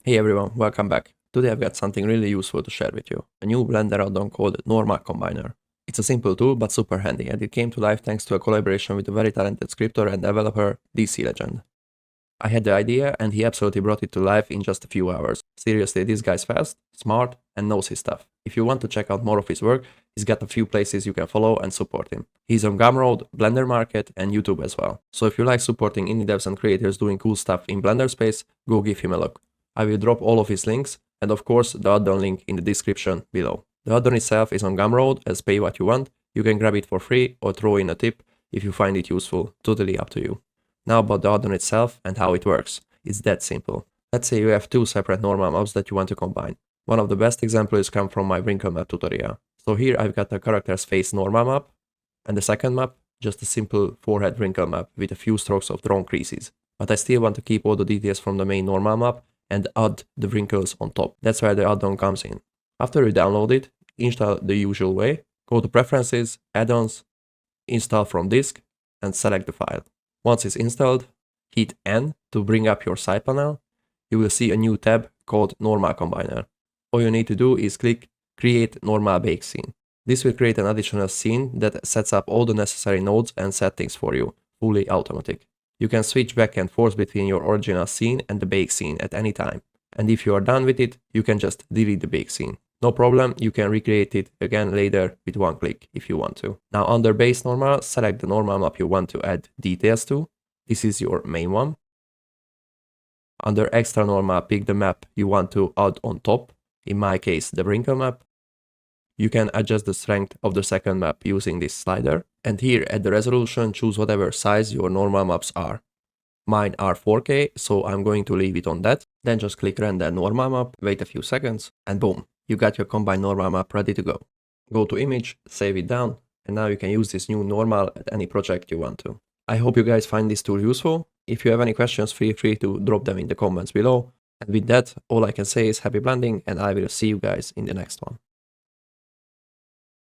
Hey everyone, welcome back. Today I've got something really useful to share with you. A new Blender add-on called Normal Combiner. It's a simple tool but super handy, and it came to life thanks to a collaboration with a very talented scripter and developer, DC Legend. I had the idea and he absolutely brought it to life in just a few hours. Seriously, this guy's fast, smart, and knows his stuff. If you want to check out more of his work, he's got a few places you can follow and support him. He's on Gumroad, Blender Market, and YouTube as well. So if you like supporting indie devs and creators doing cool stuff in Blender space, go give him a look. I will drop all of his links, and of course the add-on link in the description below. The add-on itself is on Gumroad, as pay what you want. You can grab it for free or throw in a tip if you find it useful, totally up to you. Now about the add-on itself and how it works. It's that simple. Let's say you have two separate normal maps that you want to combine. One of the best examples come from my wrinkle map tutorial. So here I've got a character's face normal map, and the second map, just a simple forehead wrinkle map with a few strokes of drawn creases. But I still want to keep all the details from the main normal map and add the wrinkles on top. That's where the add-on comes in. After you download it, install the usual way, go to Preferences, Add-ons, Install from disk, and select the file. Once it's installed, hit N to bring up your side panel. You will see a new tab called Normal Combiner. All you need to do is click Create Normal Bake Scene. This will create an additional scene that sets up all the necessary nodes and settings for you, fully automatic. You can switch back and forth between your original scene and the bake scene at any time. And if you are done with it, you can just delete the bake scene. No problem, you can recreate it again later with one click if you want to. Now under Base Normal, select the normal map you want to add details to. This is your main one. Under Extra Normal, pick the map you want to add on top, in my case the wrinkle map. You can adjust the strength of the second map using this slider. And here at the resolution, choose whatever size your normal maps are. Mine are 4K, so I'm going to leave it on that. Then just click Render Normal Map, wait a few seconds, and boom, you got your combined normal map ready to go. Go to Image, save it down, and now you can use this new normal at any project you want to. I hope you guys find this tool useful. If you have any questions, feel free to drop them in the comments below. And with that, all I can say is happy blending, and I will see you guys in the next one.